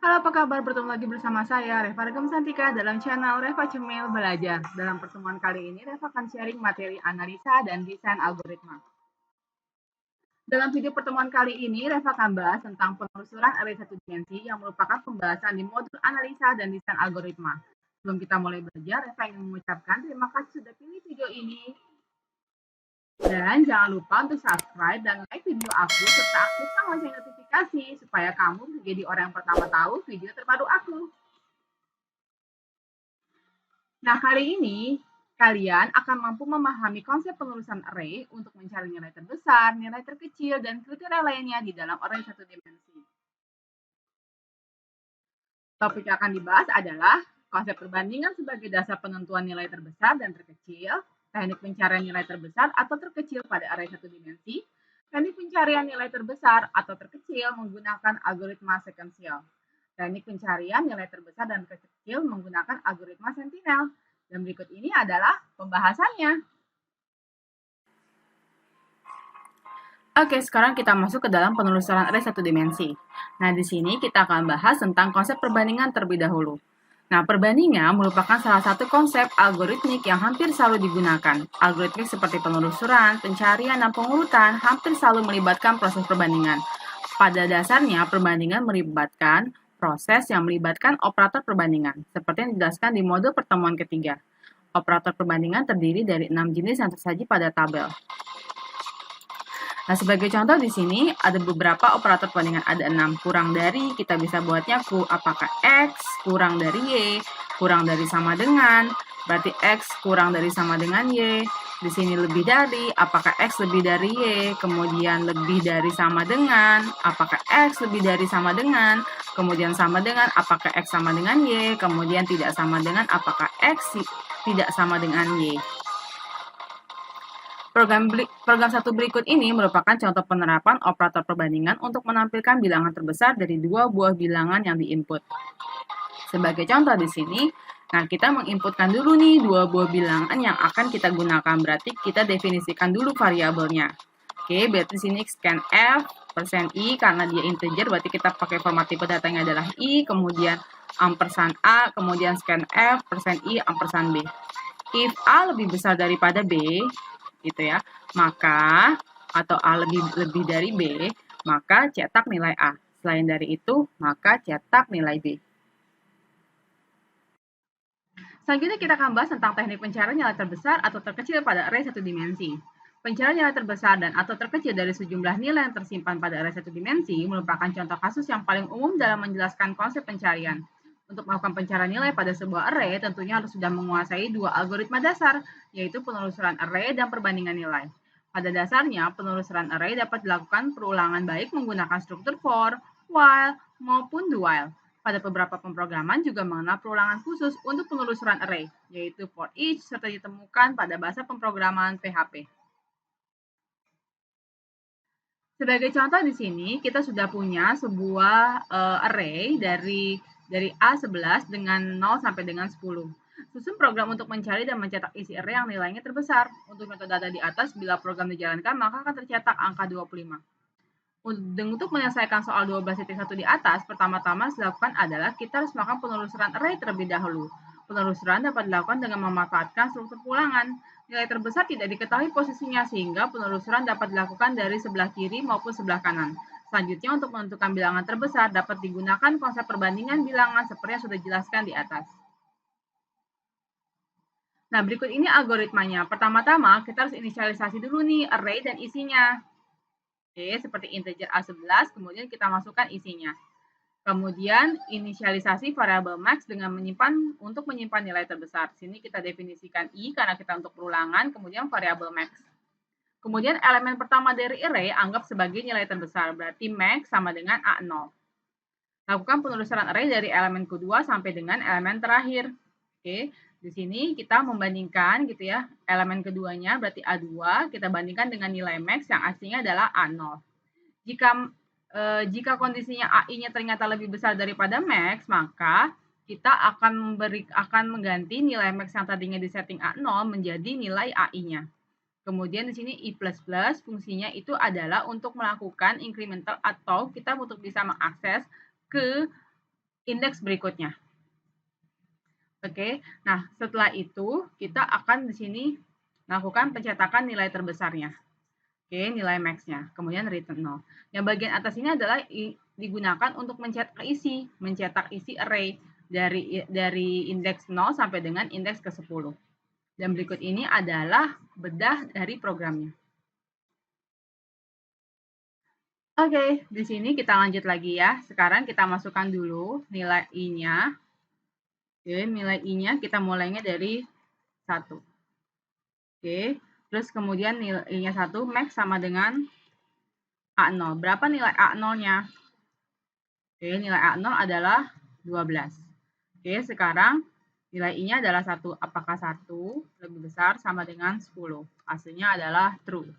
Halo, apa kabar? Bertemu lagi bersama saya, Reva Regem Santika, dalam channel Reva Cemil Belajar. Dalam pertemuan kali ini, Reva akan sharing materi analisa dan desain algoritma. Dalam video pertemuan kali ini, Reva akan bahas tentang penelusuran array satu dimensi yang merupakan pembahasan di modul analisa dan desain algoritma. Sebelum kita mulai belajar, Reva ingin mengucapkan terima kasih sudah pilih video ini. Dan jangan lupa untuk subscribe dan like video aku serta aktifkan lonceng notifikasi supaya kamu menjadi orang yang pertama tahu video terbaru aku. Nah, kali ini kalian akan mampu memahami konsep penelusuran array untuk mencari nilai terbesar, nilai terkecil, dan kriteria lainnya di dalam array satu dimensi. Topik yang akan dibahas adalah konsep perbandingan sebagai dasar penentuan nilai terbesar dan terkecil, teknik pencarian nilai terbesar atau terkecil pada array satu dimensi, teknik pencarian nilai terbesar atau terkecil menggunakan algoritma sequential, teknik pencarian nilai terbesar dan terkecil menggunakan algoritma sentinel. Dan berikut ini adalah pembahasannya. Oke, sekarang kita masuk ke dalam penelusuran array satu dimensi. Nah, di sini kita akan bahas tentang konsep perbandingan terlebih dahulu. Nah, perbandingan merupakan salah satu konsep algoritmik yang hampir selalu digunakan. Algoritmik seperti penelusuran, pencarian, dan pengurutan hampir selalu melibatkan proses perbandingan. Pada dasarnya, perbandingan melibatkan proses yang melibatkan operator perbandingan, seperti yang dijelaskan di modul pertemuan ketiga. Operator perbandingan terdiri dari 6 jenis yang tersaji pada tabel. Nah, sebagai contoh di sini ada beberapa operator perbandingan, ada 6. Kurang dari, kita bisa buatnya apakah X kurang dari Y, kurang dari sama dengan, berarti X kurang dari sama dengan Y. Di sini lebih dari, apakah X lebih dari Y, kemudian lebih dari sama dengan, apakah X lebih dari sama dengan, kemudian sama dengan, apakah X sama dengan Y, kemudian tidak sama dengan, apakah X tidak sama dengan Y. Program satu berikut ini merupakan contoh penerapan operator perbandingan untuk menampilkan bilangan terbesar dari dua buah bilangan yang diinput. Sebagai contoh di sini, nah kita menginputkan dulu nih dua buah bilangan yang akan kita gunakan. Berarti kita definisikan dulu variabelnya. Oke, berarti di sini scan F persen I karena dia integer, berarti kita pakai format tipe datanya adalah I, kemudian ampersand A, kemudian scan F persen I ampersand B. If A lebih besar daripada B, gitu ya, maka atau A lebih dari B, maka cetak nilai A. Selain dari itu, maka cetak nilai B. Selanjutnya kita akan bahas tentang teknik pencarian nilai terbesar atau terkecil pada array satu dimensi. Pencarian nilai terbesar dan atau terkecil dari sejumlah nilai yang tersimpan pada array satu dimensi merupakan contoh kasus yang paling umum dalam menjelaskan konsep pencarian. Untuk melakukan pencarian nilai pada sebuah array, tentunya harus sudah menguasai dua algoritma dasar, yaitu penelusuran array dan perbandingan nilai. Pada dasarnya, penelusuran array dapat dilakukan perulangan baik menggunakan struktur for, while, maupun do while. Pada beberapa pemrograman juga mengenal perulangan khusus untuk penelusuran array, yaitu for each, serta ditemukan pada bahasa pemrograman PHP. Sebagai contoh di sini, kita sudah punya sebuah array dari A11 dengan 0 sampai dengan 10. Susun program untuk mencari dan mencetak isi array yang nilainya terbesar. Untuk metodologi di atas, bila program dijalankan, maka akan tercetak angka 25. Untuk menyelesaikan soal 12.1 di atas, pertama-tama yang dilakukan adalah kita harus melakukan penelusuran array terlebih dahulu. Penelusuran dapat dilakukan dengan memanfaatkan struktur pulangan. Nilai terbesar tidak diketahui posisinya sehingga penelusuran dapat dilakukan dari sebelah kiri maupun sebelah kanan. Selanjutnya, untuk menentukan bilangan terbesar dapat digunakan konsep perbandingan bilangan seperti yang sudah dijelaskan di atas. Nah, berikut ini algoritmanya. Pertama-tama, kita harus inisialisasi dulu nih array dan isinya. Oke, seperti integer A11, kemudian kita masukkan isinya. Kemudian inisialisasi variabel max dengan menyimpan nilai terbesar. Sini kita definisikan I karena kita untuk perulangan, kemudian variabel max. Kemudian elemen pertama dari array anggap sebagai nilai terbesar, berarti max sama dengan A0. Lakukan penelusuran array dari elemen kedua sampai dengan elemen terakhir. Oke, di sini kita membandingkan gitu ya, elemen keduanya berarti A2, kita bandingkan dengan nilai max yang aslinya adalah A0. Jika kondisinya AI-nya ternyata lebih besar daripada max, maka kita akan mengganti nilai max yang tadinya disetting A0 menjadi nilai AI-nya. Kemudian di sini I++ fungsinya itu adalah untuk melakukan incremental atau kita untuk bisa mengakses ke indeks berikutnya. Oke, nah setelah itu kita akan di sini lakukan pencetakan nilai terbesarnya. Oke, nilai max-nya, kemudian return 0. Yang bagian atas ini adalah digunakan untuk mencetak isi array dari indeks 0 sampai dengan indeks ke-10. Dan berikut ini adalah bedah dari programnya. Oke, di sini kita lanjut lagi ya. Sekarang kita masukkan dulu nilai I-nya. Oke, nilai I-nya kita mulainya dari 1. Oke, terus kemudian nilai I-nya 1, max sama dengan A0. Berapa nilai A0-nya? Oke, nilai A0 adalah 12. Oke, sekarang nilai I-nya adalah 1. Apakah 1 lebih besar sama dengan 10? Hasilnya adalah true.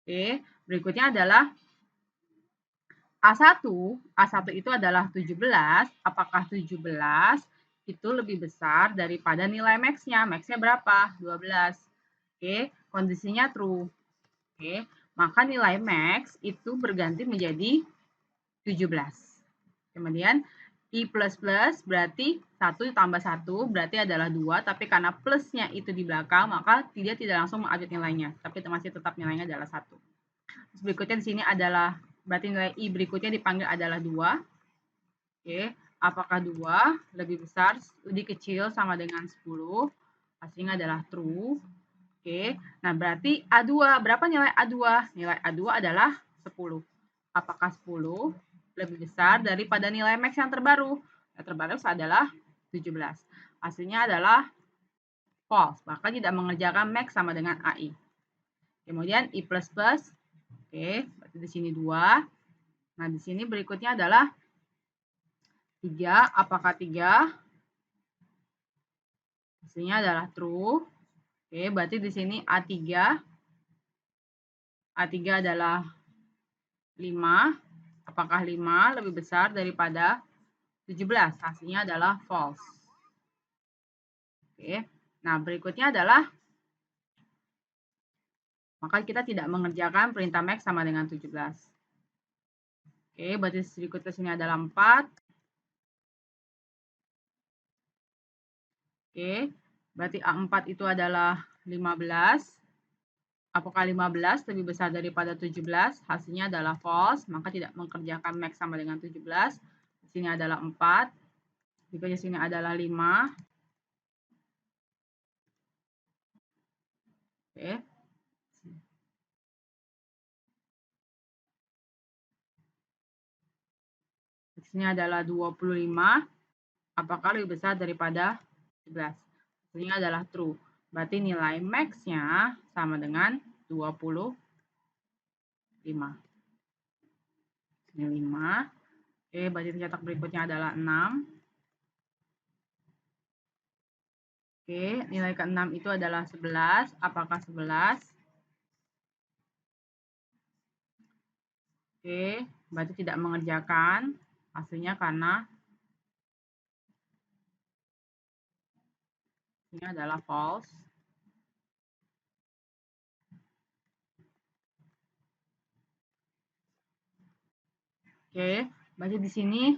Oke, berikutnya adalah A1. A1 itu adalah 17. Apakah 17 itu lebih besar daripada nilai max-nya? Max-nya berapa? 12. Oke, kondisinya true. Oke, maka nilai max itu berganti menjadi 17. Kemudian I plus plus berarti 1 tambah 1 berarti adalah 2, tapi karena plusnya itu di belakang, maka dia tidak langsung mengupdate nilainya, tapi masih tetap nilainya adalah 1. Terus berikutnya di sini adalah, berarti nilai I berikutnya dipanggil adalah 2. Oke, apakah 2 lebih besar, lebih kecil sama dengan 10? Hasilnya adalah true. Oke, nah berarti A2, berapa nilai A2? Nilai A2 adalah 10. Apakah 10 lebih besar daripada nilai max yang terbaru? Yang terbaru adalah 17. Hasilnya adalah false, maka tidak mengerjakan max sama dengan AI. Kemudian I++, oke, berarti di sini 2. Nah, di sini berikutnya adalah 3. Apakah 3? Hasilnya adalah true. Oke, berarti di sini A3. A3 adalah 5. Apakah 5 lebih besar daripada 17? Hasilnya adalah false. Oke. Nah, berikutnya adalah maka kita tidak mengerjakan perintah max sama dengan 17. Oke, berarti berikutnya sini adalah 4. Oke, berarti A4 itu adalah 15. Apakah 15 lebih besar daripada 17? Hasilnya adalah false, maka tidak mengerjakan max sama dengan 17. Di sini adalah 4. Berikutnya sini adalah 5. Oke. Di sini adalah 25. Apakah lebih besar daripada 17? Hasilnya adalah true. Berarti nilai max-nya sama dengan 25. Ini 5. Oke, berarti tercetak berikutnya adalah 6. Oke, nilai ke-6 itu adalah 11. Apakah 11? Oke, berarti tidak mengerjakan. Hasilnya karena ini adalah false. Oke, berarti di sini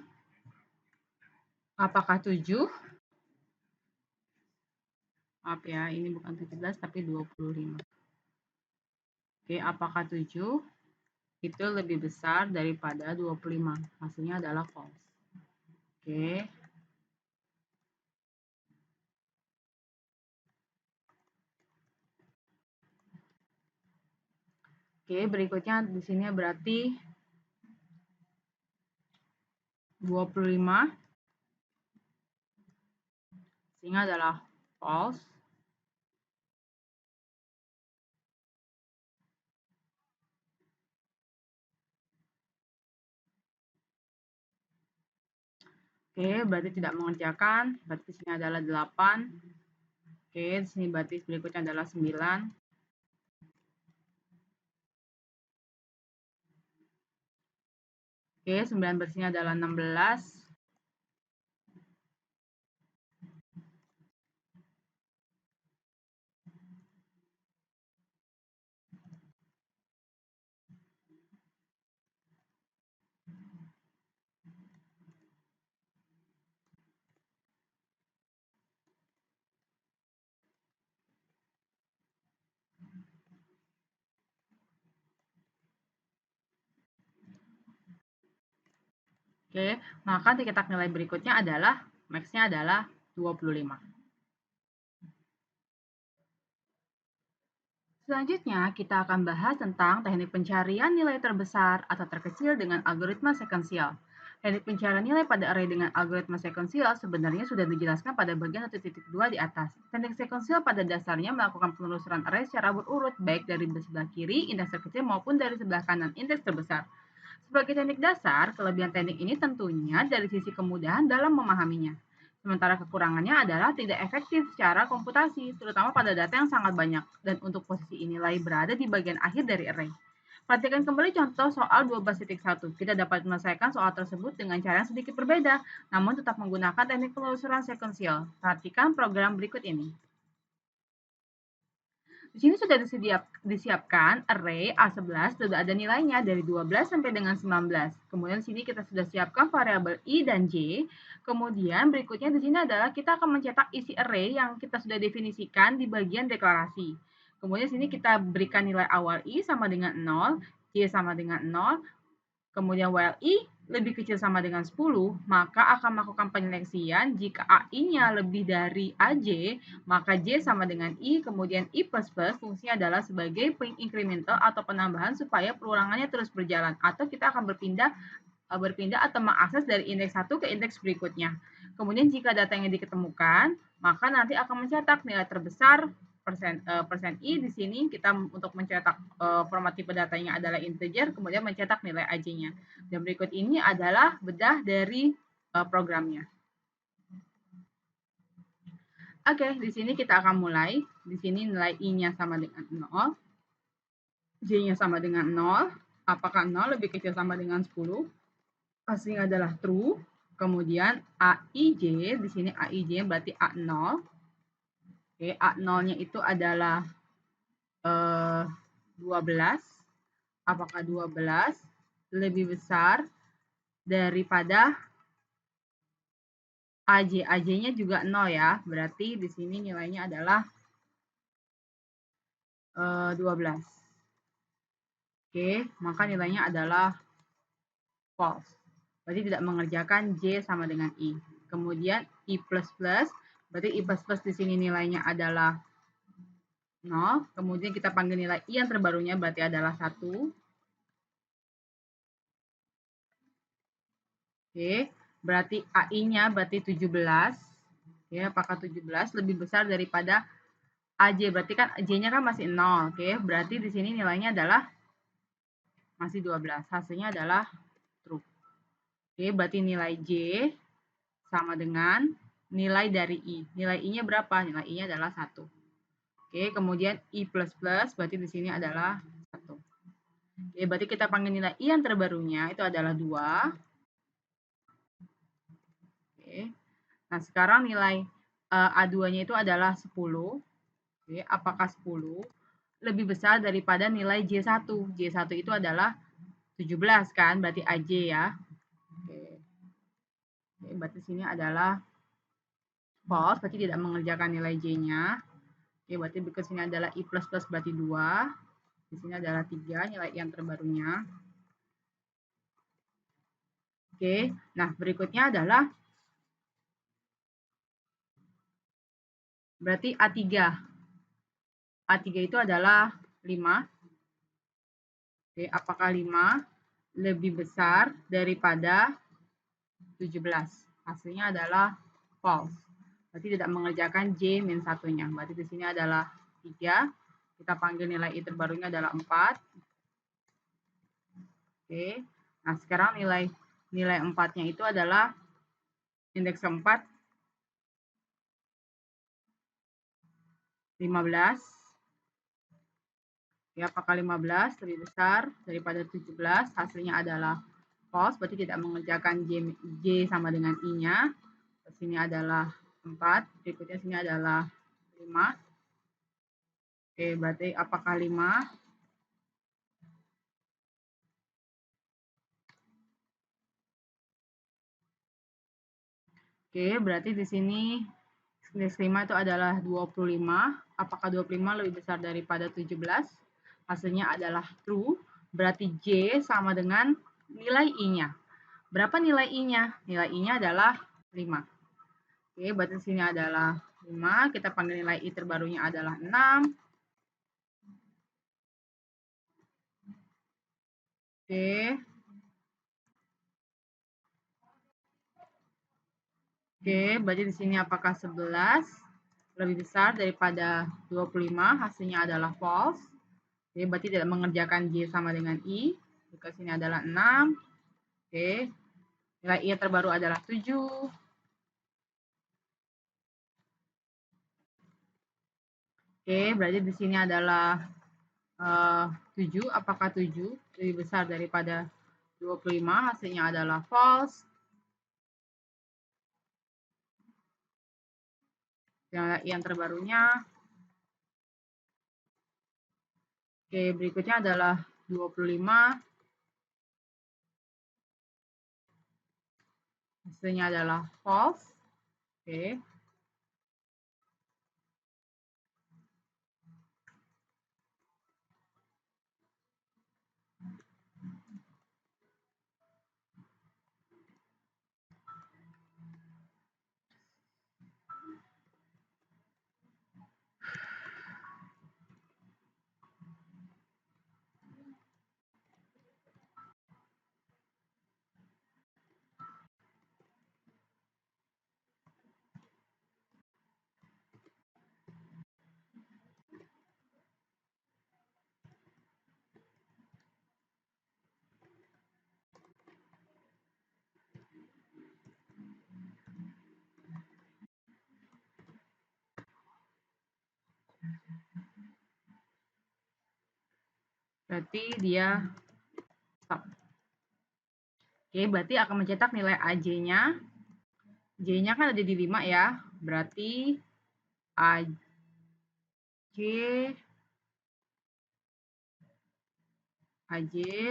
apakah 7? Maaf ya, ini bukan 17 tapi 25. Oke, apakah 7 itu lebih besar daripada 25? Hasilnya adalah false. Oke. Oke, berikutnya di sini berarti 25 sehingga adalah false. Oke, berarti tidak mengerjakan. Berarti di sini adalah 8. Oke, di sini berarti berikutnya adalah 9. Oke, 9 bersihnya adalah 16. Oke, maka cetak nilai berikutnya adalah max-nya adalah 25. Selanjutnya, kita akan bahas tentang teknik pencarian nilai terbesar atau terkecil dengan algoritma sekuensial. Teknik pencarian nilai pada array dengan algoritma sekuensial sebenarnya sudah dijelaskan pada bagian 1.2 di atas. Teknik sekuensial pada dasarnya melakukan penelusuran array secara berurut, baik dari sebelah kiri, indeks terkecil, maupun dari sebelah kanan, indeks terbesar. Sebagai teknik dasar, kelebihan teknik ini tentunya dari sisi kemudahan dalam memahaminya. Sementara kekurangannya adalah tidak efektif secara komputasi, terutama pada data yang sangat banyak, dan untuk posisi nilai berada di bagian akhir dari array. Perhatikan kembali contoh soal 12.1. Kita dapat menyelesaikan soal tersebut dengan cara yang sedikit berbeda, namun tetap menggunakan teknik penelusuran sekuensial. Perhatikan program berikut ini. Di sini sudah disiapkan array A11 sudah ada nilainya dari 12 sampai dengan 19. Kemudian di sini kita sudah siapkan variabel I dan J. Kemudian berikutnya di sini adalah kita akan mencetak isi array yang kita sudah definisikan di bagian deklarasi. Kemudian di sini kita berikan nilai awal I sama dengan 0, J sama dengan 0, kemudian while I lebih kecil sama dengan 10, maka akan melakukan penyeleksian jika AI-nya lebih dari AJ, maka J sama dengan I, kemudian I++ fungsinya adalah sebagai incremental atau penambahan supaya perulangannya terus berjalan, atau kita akan berpindah atau mengakses dari indeks 1 ke indeks berikutnya. Kemudian jika data yang diketemukan, maka nanti akan mencetak nilai terbesar persen I di sini kita untuk mencetak format tipe datanya adalah integer, kemudian mencetak nilai AJ-nya. Dan berikut ini adalah bedah dari programnya. Oke, di sini kita akan mulai. Di sini nilai I-nya sama dengan 0, J-nya sama dengan 0. Apakah 0 lebih kecil sama dengan 10? Hasilnya adalah true. Kemudian AIJ, di sini AIJ berarti A0. Oke, A0-nya itu adalah 12. Apakah 12 lebih besar daripada AJ? AJ-nya juga 0 ya. Berarti di sini nilainya adalah 12. Oke, maka nilainya adalah false. Berarti tidak mengerjakan J sama dengan I. Kemudian I++, berarti I++ di sini nilainya adalah 0. Kemudian kita panggil nilai I yang terbarunya berarti adalah 1. Oke, berarti AI-nya berarti 17. Ya, apakah 17 lebih besar daripada AJ? Berarti kan J-nya kan masih 0. Oke, berarti di sini nilainya adalah masih 12. Hasilnya adalah true. Oke, berarti nilai J sama dengan nilai dari I. Nilai I-nya berapa? Nilai I-nya adalah 1. Oke, kemudian I++, berarti di sini adalah 1. Oke, berarti kita panggil nilai I yang terbarunya itu adalah 2. Oke. Nah, sekarang nilai A2-nya itu adalah 10. Oke, apakah 10 lebih besar daripada nilai J1? J1 itu adalah 17 kan, berarti AJ ya. Oke. Oke, berarti sini adalah false, berarti tidak mengerjakan nilai J-nya. Oke, berarti berikut sini adalah I++ berarti 2. Di sini adalah 3, nilai yang terbarunya. Oke, nah berikutnya adalah berarti A3. A3 itu adalah 5. Oke, apakah 5 lebih besar daripada 17? Hasilnya adalah false. Berarti tidak mengerjakan J-1-nya. Berarti di sini adalah 3. Kita panggil nilai I terbarunya adalah 4. Oke. Nah, sekarang nilai 4-nya itu adalah indeks keempat 15. Ya, apakah 15 lebih besar daripada 17? Hasilnya adalah false, berarti tidak mengerjakan J sama dengan I-nya. Sini adalah 4, berikutnya sini adalah 5. Oke, berarti apakah 5? Oke, berarti di sini indeks 5 itu adalah 25. Apakah 25 lebih besar daripada 17? Hasilnya adalah true, berarti J sama dengan nilai I-nya. Berapa nilai I-nya? Nilai I-nya adalah 5. Oke, berarti di sini adalah 5. Kita panggil nilai I terbarunya adalah 6. Oke. Oke, berarti di sini apakah 11 lebih besar daripada 25? Hasilnya adalah false. Oke, berarti tidak mengerjakan J sama dengan I. Jika sini adalah 6. Oke. Nilai I terbaru adalah 7. Oke, berarti di sini adalah 7. Apakah 7 lebih besar daripada 25? Hasilnya adalah false. Yang terbarunya. Oke, berikutnya adalah 25. Hasilnya adalah false. Oke. Berarti dia stop. Oke, berarti akan mencetak nilai AJ-nya. J-nya kan ada di 5 ya. Berarti AJ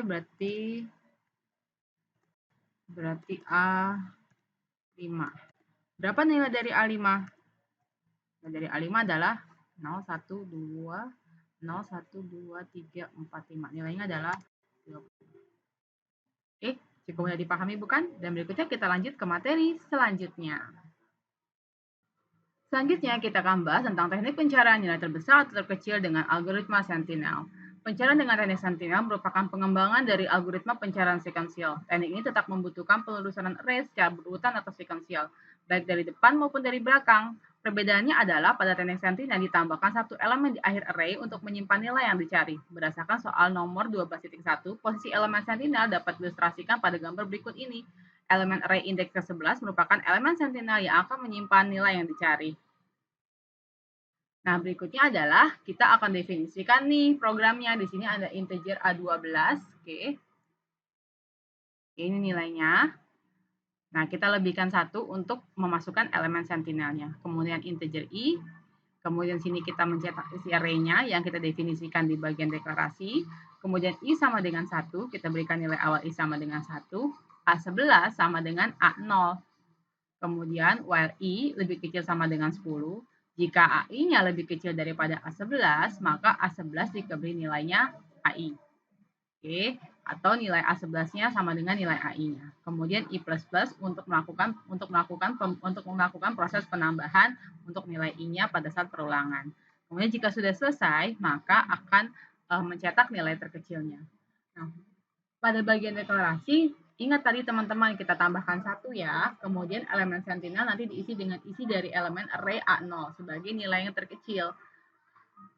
berarti A5. Berapa nilai dari A5? Nilai dari A5 adalah 0, 1, 2, 0, 1, 2, 3, 4, 5. Nilainya adalah 20. Oke, cukup mudah dipahami bukan? Dan berikutnya kita lanjut ke materi selanjutnya. Selanjutnya kita akan bahas tentang teknik pencarian nilai terbesar atau terkecil dengan algoritma Sentinel. Pencarian dengan teknik Sentinel merupakan pengembangan dari algoritma pencarian sekuensial. Teknik ini tetap membutuhkan penelusuran array secara berurutan atau sekuensial, baik dari depan maupun dari belakang. Perbedaannya adalah pada teknik Sentinel ditambahkan satu elemen di akhir array untuk menyimpan nilai yang dicari. Berdasarkan soal nomor 12.1, posisi elemen Sentinel dapat diilustrasikan pada gambar berikut ini. Elemen array indeks ke-11 merupakan elemen Sentinel yang akan menyimpan nilai yang dicari. Nah, berikutnya adalah kita akan definisikan nih programnya. Di sini ada integer A12, oke. Ini nilainya. Nah, kita lebihkan 1 untuk memasukkan elemen sentinelnya. Kemudian integer I, kemudian sini kita mencetak isi array-nya yang kita definisikan di bagian deklarasi. Kemudian I sama dengan 1, kita berikan nilai awal I sama dengan 1, A11 sama dengan A0. Kemudian while I lebih kecil sama dengan 10, jika AI-nya lebih kecil daripada A11, maka A11 diberi nilainya AI. Oke, atau nilai A11-nya sama dengan nilai AI-nya. Kemudian I++ untuk melakukan proses penambahan untuk nilai I-nya pada saat perulangan. Kemudian jika sudah selesai, maka akan mencetak nilai terkecilnya. Nah, pada bagian deklarasi, ingat tadi teman-teman kita tambahkan 1 ya, kemudian elemen sentinel nanti diisi dengan isi dari elemen array A0 sebagai nilai yang terkecil.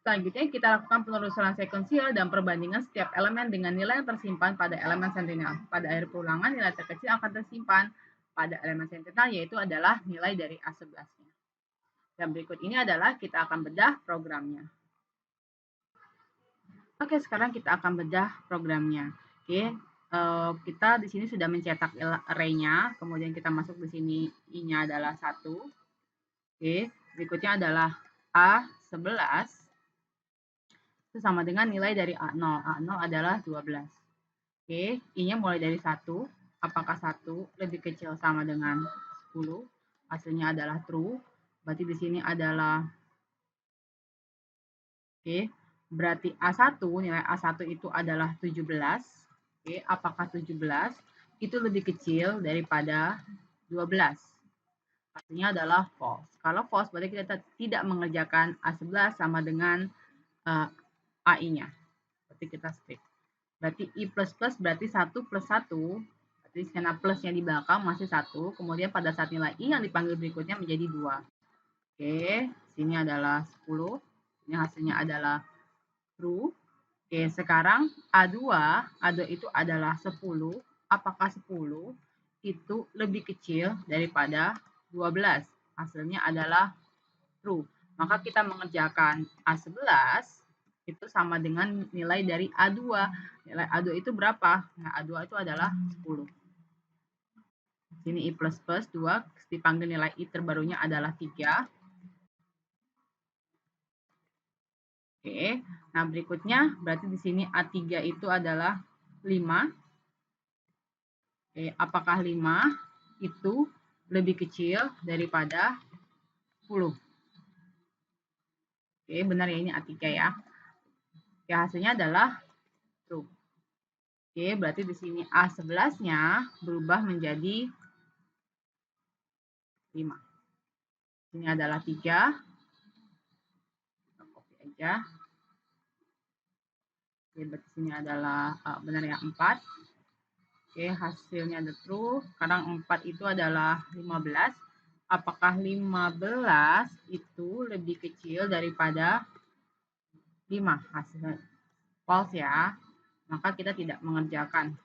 Selanjutnya kita lakukan penelusuran sekuensial dan perbandingan setiap elemen dengan nilai yang tersimpan pada elemen sentinel. Pada akhir perulangan nilai terkecil akan tersimpan pada elemen sentinel yaitu adalah nilai dari A11-nya. Dan berikut ini adalah kita akan bedah programnya. Oke, sekarang kita akan bedah programnya. Oke, kita di sini sudah mencetak array-nya, kemudian kita masuk di sini I-nya adalah 1. Oke, berikutnya adalah A11 itu sama dengan nilai dari A0. A0 adalah 12. Oke, I-nya mulai dari 1. Apakah 1 lebih kecil sama dengan 10? Hasilnya adalah true. Berarti di sini adalah oke, berarti A1, nilai A1 itu adalah 17. Oke, apakah 17 itu lebih kecil daripada 12. Artinya adalah false. Kalau false berarti kita tidak mengerjakan A11 sama dengan AI-nya. Berarti kita skip. Berarti I++ berarti 1 plus 1. Berarti karena plusnya di belakang masih 1. Kemudian pada saat nilai I yang dipanggil berikutnya menjadi 2. Oke, sini adalah 10. Ini hasilnya adalah true. Oke, sekarang A2 itu adalah 10. Apakah 10 itu lebih kecil daripada 12? Hasilnya adalah true. Maka kita mengerjakan A11 itu sama dengan nilai dari A2. Nilai A2 itu berapa? Nah, A2 itu adalah 10. Sini I++ 2, dipanggil nilai I terbarunya adalah 3. Oke, nah berikutnya berarti di sini A3 itu adalah 5. Oke, apakah 5 itu lebih kecil daripada 10? Oke, benar ya, ini A3 ya. Oke, hasilnya adalah true. Oke, berarti di sini A11-nya berubah menjadi 5. Ini adalah 3. Kita copy aja. Oke, berarti sini adalah benar ya 4. Oke, hasilnya ada true. Sekarang 4 itu adalah 15. Apakah 15 itu lebih kecil daripada 5? Hasilnya false ya. Maka kita tidak mengerjakan.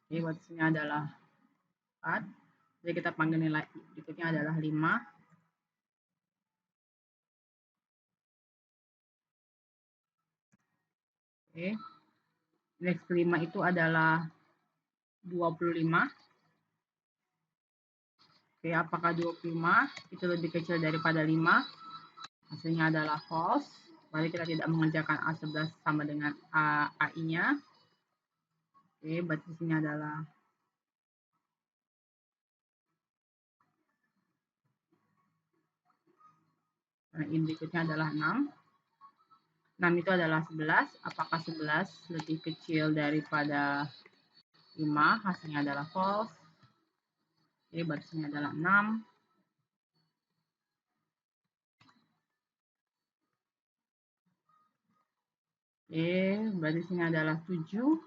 Oke, buat sini adalah 4. Jadi kita panggil nilai berikutnya adalah 5. Oke. Nilai kelima itu adalah 25. Oke, apakah 25 itu lebih kecil daripada 5? Hasilnya adalah false. Berarti kita tidak mengerjakan A11 sama dengan AI-nya. Oke, berarti sini adalah ini berikutnya adalah 6. 6 itu adalah 11. Apakah 11 lebih kecil daripada 5? Hasilnya adalah false. Oke, berarti sini adalah 6. Oke, berarti sini adalah 7.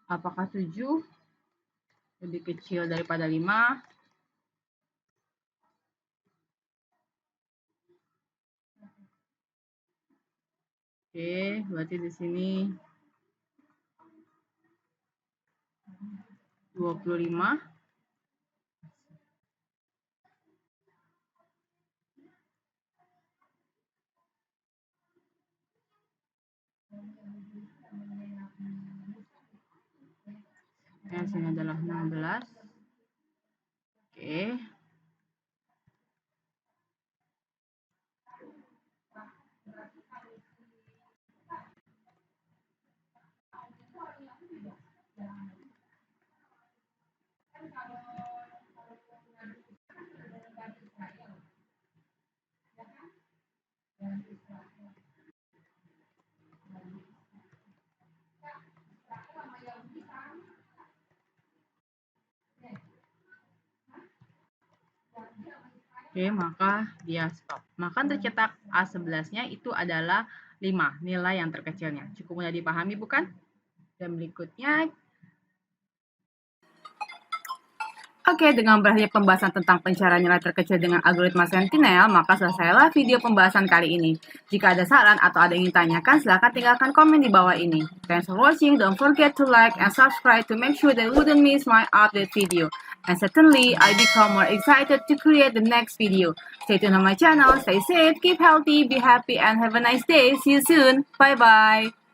Apakah 7 lebih kecil daripada 5? Oke, berarti di sini 25. Yang sini adalah 16. Oke. Oke, maka dia stop. Maka untuk cetak A11-nya itu adalah 5, nilai yang terkecilnya. Cukup mudah dipahami bukan? Dan berikutnya, oke, dengan berakhirnya pembahasan tentang pencarian nilai terkecil dengan algoritma Sentinel, maka selesailah video pembahasan kali ini. Jika ada saran atau ada yang ingin tanyakan, silahkan tinggalkan komen di bawah ini. Thanks for watching. Don't forget to like and subscribe to make sure that you wouldn't miss my update video. And certainly, I become more excited to create the next video. Stay tuned on my channel. Stay safe, keep healthy, be happy, and have a nice day. See you soon. Bye-bye.